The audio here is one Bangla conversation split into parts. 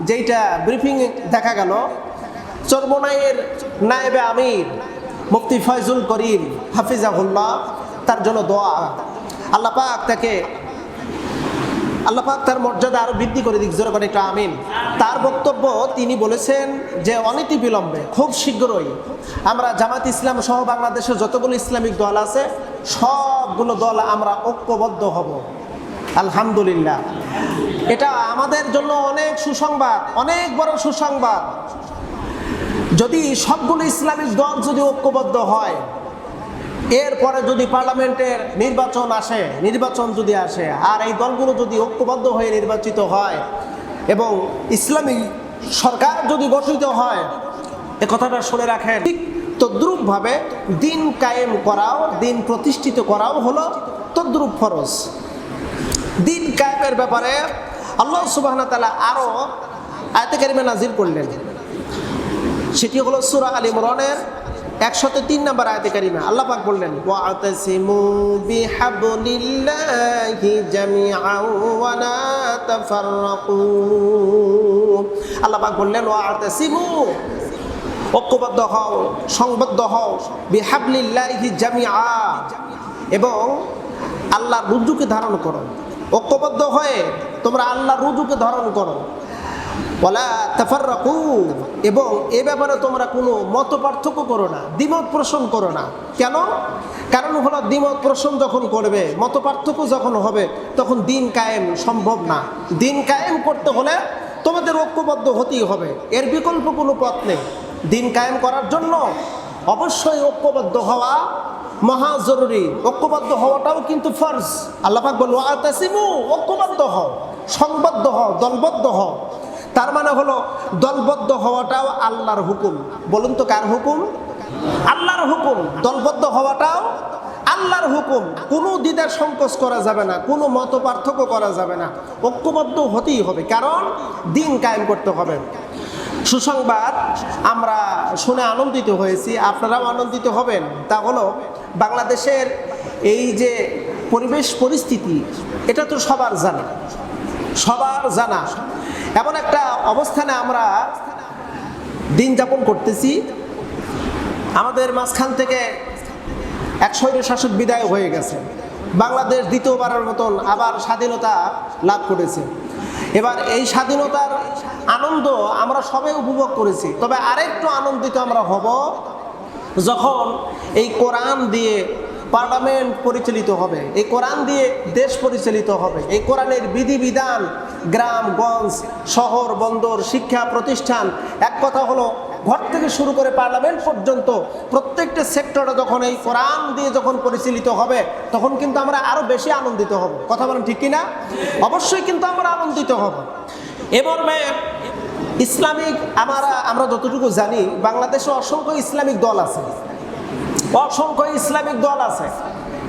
যেইটা ব্রিফিং দেখা গেল, চরমোনাইয়ের নায়েবে আমির মুফতি ফয়জুল করিম হাফিজাহুল্লাহ, তার জন্য দোয়া। আল্লাহ পাক তার মর্যাদা আরো বৃদ্ধি করে দিক, জোরে করে একটা আমিন। তার বক্তব্য, তিনি বলেছেন যে অনতি বিলম্বে খুব শীঘ্রই আমরা জামাত ইসলাম সহ বাংলাদেশের যতগুলো ইসলামিক দল আছে সবগুলো দল আমরা ঐক্যবদ্ধ হব। আলহামদুলিল্লাহ, এটা আমাদের জন্য অনেক সুসংবাদ, অনেক বড় সুসংবাদ। যদি সবগুলো ইসলামিক দল যদি ঐক্যবদ্ধ হয়, এরপরে যদি পার্লামেন্টের নির্বাচন যদি আসে, আর এই দলগুলো যদি ঐক্যবদ্ধ হয়ে নির্বাচিত হয় এবং ইসলামী সরকার যদি গঠিত হয়, এ কথাটা শুনে রাখেন, ঠিক তদ্রূপভাবে দিন কায়েম করাও, দিন প্রতিষ্ঠিত করাও হলো তদ্রূপ ফরজ। দিন কায়েমের ব্যাপারে আল্লাহ সুবহানাহু ওয়া তাআলা আরো আয়াতে কারিমা নাজিল করলেন। সেটি হলো সূরা আল ইমরানের 103 নম্বর আয়াতে কারিমা। আল্লাহ পাক বললেন, ওয়াতাসিমু বিহাবলিল্লাহি জামিআন ওয়া লা তাফাররাকু। আল্লাহ পাক বললেন, ওয়াতাসিমু, ঐক্যবদ্ধ হও, সংবদ্ধ হও, বিহাবলিল্লাহি জামিআ, এবং আল্লাহর রুজুকে ধারণ করো। ঐক্যবদ্ধ হয়ে তোমরা আল্লাহর রুজুকে ধারণ করো। ওয়ালা তাফাররাকু, এবং এ ব্যাপারে তোমরা কোনো মত পার্থক্য করো না, দ্বিমত পোষণ করো না। কেন? কারণ হলো দ্বিমত পোষণ যখন করবে, মত পার্থক্য যখন হবে, তখন দিন কায়েম সম্ভব না। দিন কায়েম করতে হলে তোমাদের ঐক্যবদ্ধ হতেই হবে, এর বিকল্প কোনো পথ নেই। দিন কায়েম করার জন্য অবশ্যই ঐক্যবদ্ধ হওয়া মহা জরুরি। ঐক্যবদ্ধ হওয়াটাও কিন্তু ফরজ। আল্লাহ পাক বলল, ওয়াতাসিমু, ঐক্যবদ্ধ হও, সংবদ্ধ হও, দলবদ্ধ হও। তার মানে হলো দলবদ্ধ হওয়াটাও আল্লাহর হুকুম। বলুন তো কার হুকুম? আল্লাহর হুকুম। দলবদ্ধ হওয়াটাও আল্লাহর হুকুম। কোনো দ্বিধা সংকোচ করা যাবে না, কোনো মত পার্থক্য করা যাবে না, ঐক্যবদ্ধ হতেই হবে, কারণ দিন কায়েম করতে হবে। সুসংবাদ আমরা শুনে আনন্দিত হয়েছি, আপনারাও আনন্দিত হবেন। তা হলো বাংলাদেশের এই যে পরিবেশ পরিস্থিতি, এটা তো সবার জানা। এমন একটা অবস্থানে আমরা দিন যাপন করতেছি, আমাদের মাঝখান থেকে এক স্বৈরশাসক বিদায় হয়ে গেছে। বাংলাদেশ দ্বিতীয়বারের মতন আবার স্বাধীনতা লাভ করেছে। এবার এই স্বাধীনতার আনন্দ আমরা সবাই উপভোগ করেছি, তবে আরেকটু আনন্দিত আমরা হব যখন এই কোরআন দিয়ে পার্লামেন্ট পরিচালিত হবে, এই কোরআন দিয়ে দেশ পরিচালিত হবে। এই কোরআনের বিধিবিধান গ্রামগঞ্জ, শহর বন্দর, শিক্ষা প্রতিষ্ঠান, এক কথা হলো ঘর থেকে শুরু করে পার্লামেন্ট পর্যন্ত প্রত্যেকটা সেক্টরে যখন এই কোরআন দিয়ে যখন পরিচালিত হবে, তখন কিন্তু আমরা আরো বেশি আনন্দিত হব। কথা বলেন ঠিক কিনা? অবশ্যই কিন্তু আমরা আনন্দিত হব। এবার ইসলামিক আমরা যতটুকু জানি, বাংলাদেশে অসংখ্য ইসলামিক দল আছে,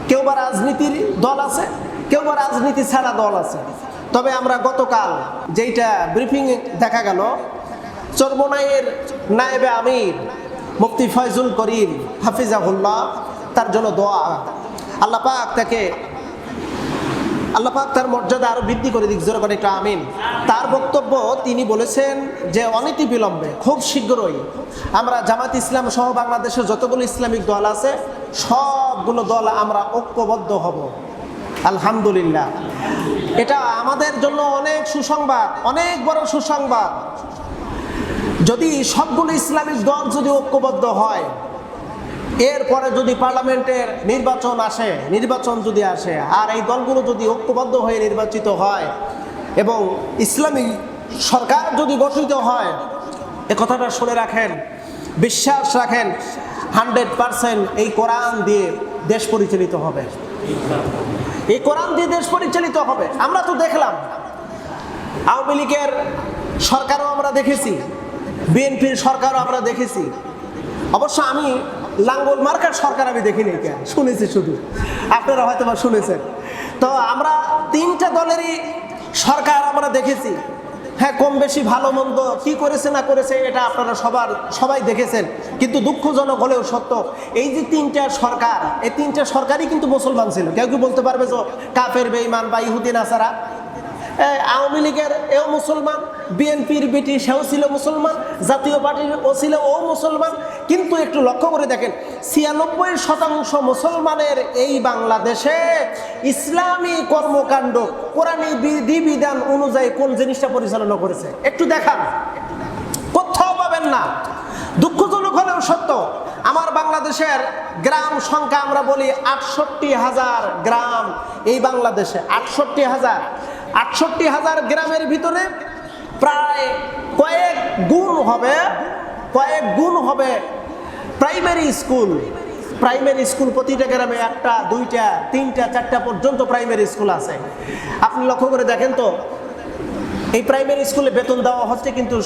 কেউ বা রাজনীতির দল আছে, কেউ বা রাজনীতি ছাড়া দল আছে। তবে আমরা গতকাল যেইটা ব্রিফিং দেখা গেল, চরমোনাইয়ের নায়েবে আমির মুফতি ফয়জুল করিম হাফিজাহুল্লাহ, তার জন্য দোয়া। আল্লাহ পাক তার মর্যাদা আরো বৃদ্ধি করে দিক, জোরে করে একটা আমিন। তার বক্তব্য, তিনি বলেছেন যে অনতি বিলম্বে খুব শীঘ্রই আমরা জামাত ইসলাম সহ বাংলাদেশের যতগুলো ইসলামিক দল আছে সবগুলো দল আমরা ঐক্যবদ্ধ হব। আলহামদুলিল্লাহ, এটা আমাদের জন্য অনেক সুসংবাদ, অনেক বড় সুসংবাদ। যদি সবগুলো ইসলামিক দল যদি ঐক্যবদ্ধ হয়, এরপরে যদি পার্লামেন্টের নির্বাচন যদি আসে, আর এই দলগুলো যদি ঐক্যবদ্ধ হয়ে নির্বাচিত হয় এবং ইসলামী সরকার যদি গঠিত হয়, এ কথাটা শুনে রাখেন, বিশ্বাস রাখেন, 100% এই কোরআন দিয়ে দেশ পরিচালিত হবে। এই কোরআন দিয়ে দেশ পরিচালিত হবে। আমরা তো দেখলাম আওয়ামী লীগের সরকারও আমরা দেখেছি, বিএনপির সরকারও আমরা দেখেছি। অবশ্য আমি লাঙ্গল মার্কার সরকার আমি দেখিনি, শুনেছি শুধু, আপনারা হয়তো বা শুনেছেন। তো আমরা তিনটা দলেরই সরকার আমরা দেখেছি। হ্যাঁ, কম বেশি ভালো মন্দ কি করেছে না করেছে এটা আপনারা সবাই দেখেছেন। কিন্তু দুঃখজনক হলেও সত্য, এই যে তিনটা সরকার, এই তিনটা সরকারই কিন্তু মুসলমান ছিল। কেউ কি বলতে পারবে যে কাফের, বেঈমান বা ইহুদি নাসারা? আওয়ামী লীগের এও মুসলমান, বিএনপির বেটি সেও ছিল মুসলমান, জাতীয় পার্টির ও ছিল ও মুসলমান। কিন্তু একটু লক্ষ্য করে দেখেন, 96% মুসলমানের এই বাংলাদেশে ইসলামী কর্মকাণ্ড কোরআনী বিধিবিধান অনুযায়ী কোন জিনিসটা পরিচালনা করেছে একটু দেখান, কোথাও পাবেন না। দুঃখজনক হলেও সত্য, আমার বাংলাদেশের গ্রাম সংখ্যা আমরা বলি 68,000 গ্রাম এই বাংলাদেশে। 68,000 গ্রামের ভিতরে প্রায় কয়েক গুণ হবে প্রাইমারি স্কুল। প্রতিটা গ্রামে 1টা 2টা 3টা 4টা পর্যন্ত প্রাইমারি স্কুল আছে। আপনি লক্ষ্য করে দেখেন তো, এই প্রাইমারি স্কুলে বেতন দেওয়া হচ্ছে কিন্তু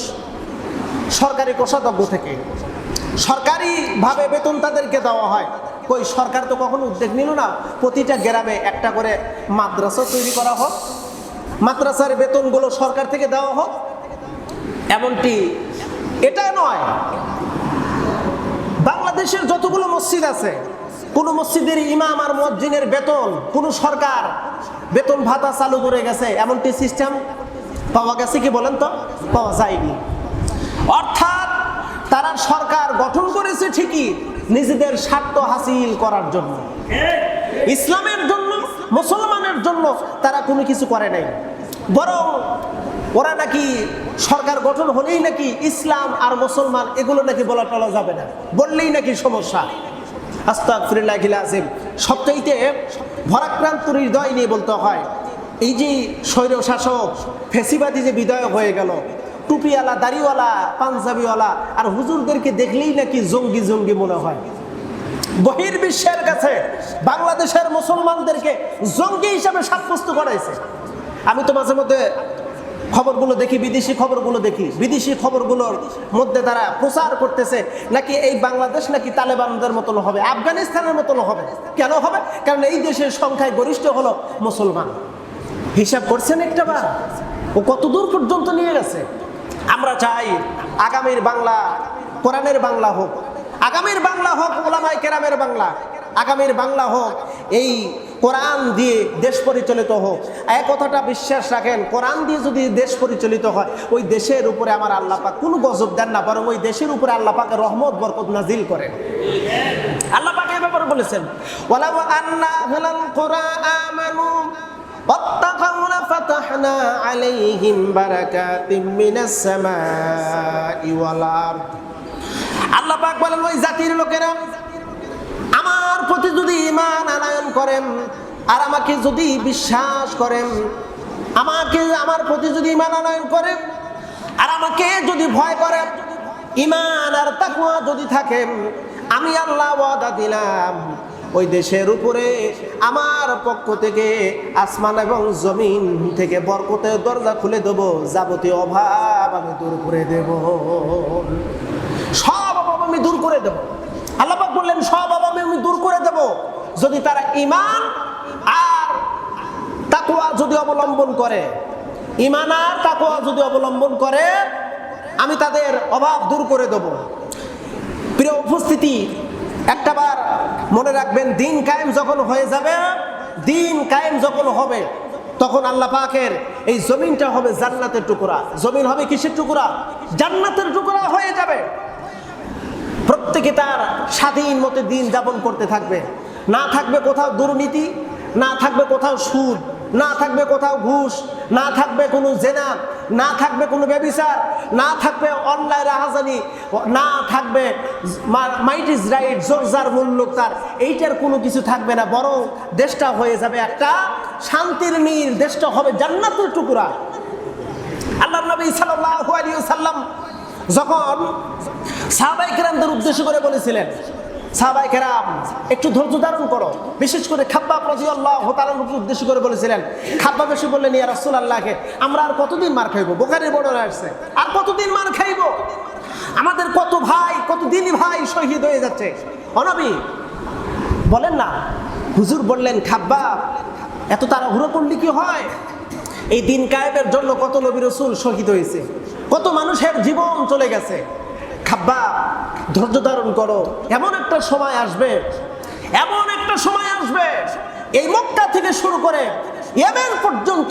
সরকারি কোষাধ্যক্ষ থেকে, সরকারিভাবে বেতন তাদেরকে দেওয়া হয়। কই সরকার তো কখনো উদ্যোগ নিল না প্রতিটা গ্রামে একটা করে মাদ্রাসা তৈরি করা হোক, মাদ্রাসার বেতনগুলো সরকার থেকে দেওয়া হোক। এমনটি এটা নয়, বাংলাদেশের যতগুলো মসজিদ আছে কোন মসজিদের ইমাম আর মুয়াজ্জিনের বেতন কোন সরকার বেতন ভাতা চালু করে গেছে এমনটি সিস্টেম পাওয়া গেছে কি বলেন তো? পাওয়া যায়নি। অর্থাৎ তারা সরকার গঠন করেছে ঠিকই নিজেদের স্বার্থ হাসিল করার জন্য, ইসলামের জন্য, মুসলমানের জন্য তারা কোনো কিছু করে নাই। বরং ওরা নাকি সরকার গঠন হলেই নাকি ইসলাম আর মুসলমান এগুলো নাকি বলা টলা যাবে না, বললেই নাকি সমস্যা। আস্তাগফিরুল্লাহিল আযীম। সবচাইতে ভরাক্রান্ত হৃদয় নিয়ে বলতে হয়, এই যে স্বৈর শাসক ফেসিবাদী যে বিদায়ক হয়ে গেল, টুপিওয়ালা, দাড়িওয়ালা, পাঞ্জাবিওয়ালা আর হুজুরদেরকে দেখলেই নাকি জঙ্গি জঙ্গি মনে হয়। বহির্বিশ্বের কাছে বাংলাদেশের মুসলমানদেরকে জঙ্গি হিসাবে সাব্যস্ত করাইছে। আমি তো মাঝে মধ্যে খবরগুলো দেখি, বিদেশি খবরগুলো দেখি, বিদেশি খবরগুলোর মধ্যে তারা প্রচার করতেছে নাকি এই বাংলাদেশ নাকি তালেবানদের মতন হবে, আফগানিস্তানের মতন হবে। কেন হবে? কারণ এই দেশের সংখ্যায় গরিষ্ঠ হলো মুসলমান। হিসাব করছেন একটা বার ও কত দূর পর্যন্ত নিয়ে গেছে। আমরা চাই আগামীর বাংলা কোরআনের বাংলা হোক, আগামীর বাংলা হোক ওলামায়ে কেরামের বাংলা, আগামীর বাংলা হোক এই কোরআন দিয়ে দেশ পরিচালিত হোক। এই কথাটা বিশ্বাস রাখেন, কোরআন দিয়ে যদি দেশ পরিচালিত হয় ওই দেশের উপরে আমার আল্লাহ পাক কোনো গজব দেন না, বরং ওই দেশের উপরে আল্লাহ পাকের রহমত বরকত নাজিল করেন। আল্লাহ পাক এই ব্যাপারে বলেছেন, ওয়ালাউ আন্না আহলাল কুরআ আমানু ওয়াত্তাকাউ লাফাতাহনা আলাইহিম বারাকাতিম মিনাস সামাই ওয়াল আরদ। আল্লাহ পাক বলেন, ওই জাতির লোকেরা আমার প্রতি যদি ঈমান আনয়ন করেন আর আমাকে যদি বিশ্বাস করেন, আমার প্রতি যদি ঈমান আনয়ন করেন আর আমাকে যদি ভয় করেন, ঈমান আর তাকওয়া যদি থাকে, আমি আল্লাহ ওয়াদা দিলাম ওই দেশের উপরে আমার পক্ষ থেকে আসমান এবং জমিন থেকে বরকতের দরজা খুলে দেব, যাবতীয় অভাব আমি দূর করে দেব, সব অভাব আমি দূর করে দেব। আল্লাহ পাক বললেন সব অভাব আমি দূর করে দেব যদি তারা ঈমান আর তাকওয়া যদি অবলম্বন করে, ঈমান আর তাকওয়া যদি অবলম্বন করে আমি তাদের অভাব দূর করে দেব। প্রিয় উপস্থিতি, একটাবার মনে রাখবেন, দিন কায়েম যখন হয়ে যাবে, দিন কায়েম যখন হবে তখন আল্লাহ পাকের এই জমিনটা হবে জান্নাতের টুকরা। জমিন হবে কিসের টুকরা? জান্নাতের টুকরা হয়ে যাবে। প্রত্যেকে তার স্বাধীন মতে দিন যাপন করতে থাকবে, না থাকবে কোথাও দুর্নীতি, না থাকবে কোথাও সুদ, না থাকবে কোথাও ঘুষ, না থাকবে কোনো জেনা, না থাকবে কোনো ব্যভিচার, না থাকবে অন্যায় রাহাজানি, না থাকবে মাইট ইজ রাইট, জোর যার মূল্য তার, এইটার কোনো কিছু থাকবে না। বরং দেশটা হয়ে যাবে একটা শান্তির নীড়, দেশটা হবে জান্নাতের টুকরা। আল্লাহর নবী সাল্লাল্লাহু আলাইহি ওয়াসাল্লাম যখন সাহাবায়ে কেরামদের উদ্দেশ্য করে বলেছিলেন, সাহাবায়ে কেরাম একটু ধৈর্য ধারণ করো, বিশেষ করে খাব্বাব রাদিয়াল্লাহু তাআলাকে উদ্দেশ্য করে বলেছিলেন। খাব্বাব এসে বললেন, ইয়া রাসূলুল্লাহকে আমরা আর কতদিন মার খাইবো? বুখারীর বর্ণনা আসছে, আর কতদিন মার খাইবো? আমাদের কত ভাই, কত দিনই ভাই শহীদ হয়ে যাচ্ছে। ও নবী বলেন না। হুজুর বললেন, খাব্বাব এত তাড়াহুড়ো করলে কি হয়? এই দিন কায়েমের জন্য কত নবী রাসূল শহীদ হয়েছে, কত মানুষের জীবন চলে গেছে। খাব্বাব ধৈর্য ধারণ করো, এমন একটা সময় আসবে, এমন একটা সময় আসবে এই মক্কা থেকে শুরু করে ইয়েমেন পর্যন্ত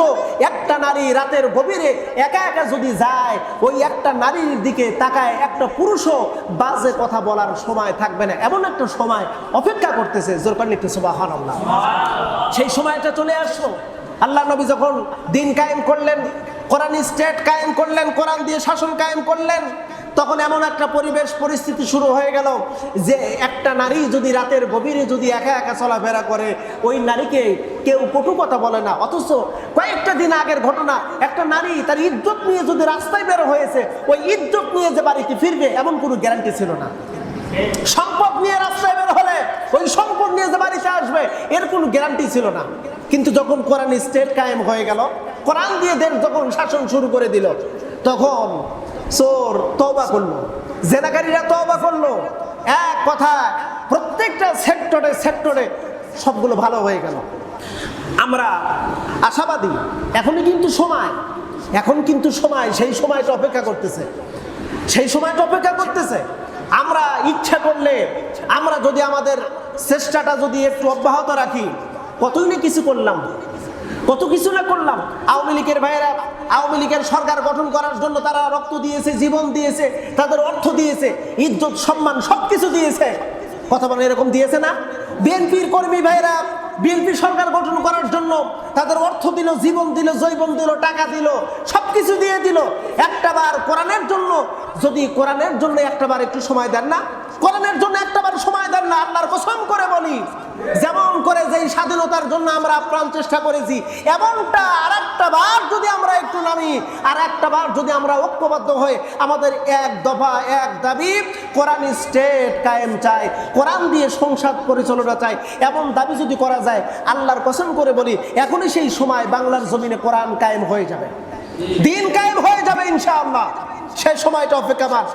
একটা নারী রাতের গভীরে একা একা যদি যায়, ওই একটা নারীর দিকে তাকায় একটা পুরুষও বাজে কথা বলার সময় থাকবে না, এমন একটা সময় অপেক্ষা করতেছে। জোর করে একটু সুবহানাল্লাহ। সেই সময়টা চলে আসলো। আল্লাহ নবী যখন দিন কায়েম করলেন, কোরআন স্টেট কায়েম করলেন, কোরআন দিয়ে শাসন কায়েম করলেন, তখন এমন একটা পরিবেশ পরিস্থিতি শুরু হয়ে গেল যে একটা নারী যদি রাতের গভীরে যদি একা একা চলাফেরা করে, ওই নারীকে কেউ কটু কথা বলে না। অথচ কয়েকটা দিন আগের ঘটনা, একটা নারী তার ইজ্জত নিয়ে যদি রাস্তায় বের হয়েছে, ওই ইজ্জত নিয়ে যে বাড়িতে ফিরবে এমন কোনো গ্যারান্টি ছিল না। সম্পদ নিয়ে রাস্তায় বের হলে ওই সম্পদ নিয়ে যে বাড়িতে আসবে এর কোনো গ্যারান্টি ছিল না। কিন্তু যখন কোরআন স্টেট কায়েম হয়ে গেল, কোরআন দিয়ে দেশ যখন শাসন শুরু করে দিল, তখন চোর তওবা করলো, জেনাকারীরা তওবা করলো। এক কথা প্রত্যেকটা সেক্টরে সেক্টরে সবগুলো ভালো হয়ে গেল। আমরা আশাবাদী, এখনই কিন্তু সময়, এখন কিন্তু সময়, সেই সময়টা অপেক্ষা করতেছে, সেই সময়টা অপেক্ষা করতেছে। আমরা ইচ্ছা করলে, আমরা যদি আমাদের চেষ্টাটা যদি একটু অব্যাহত রাখি, কতই না কিছু করলাম, কত কিছু না করলাম। আওয়ামী লীগের ভাইয়েরা আওয়ামী লীগের সরকার গঠন করার জন্য তারা রক্ত দিয়েছে, জীবন দিয়েছে, তাদের অর্থ দিয়েছে, ইজ্জত সম্মান সবকিছু দিয়েছে। কথা বলে এরকম দিয়েছে না? বিএনপির কর্মী ভাইয়েরা বিএনপি সরকার গঠন করার জন্য তাদের অর্থ দিল, জীবন দিল, জৈবন দিল, টাকা দিল, সবকিছু দিয়ে দিল। একটাবার কোরআনের জন্য, যদি কোরআনের জন্য একটাবার একটু সময় দেন না, কোরআনের জন্য একটাবার সময় দেন না, আল্লাহর কসম করে বলি, যেমন করে যেই স্বাধীনতার জন্য আমরা আপ্রাণ চেষ্টা করেছি, এমনটা আর একটা বার যদি আমরা একটু নামি, আর একটা বার যদি আমরা ঐক্যবদ্ধ হয়ে আমাদের এক দফা এক দাবি, কোরআন স্টেট কায়েম চাই, কোরআন দিয়ে সংসদ পরিচালনা চাই, এমন দাবি যদি করা যায়, আল্লাহর কসম করে বলি এখনই সেই সময় বাংলার জমিনে কোরআন কায়েম হয়ে যাবে, দিন কায়েম হয়ে যাবে ইনশাআল্লাহ। সেই সময়টা অপেক্ষামান।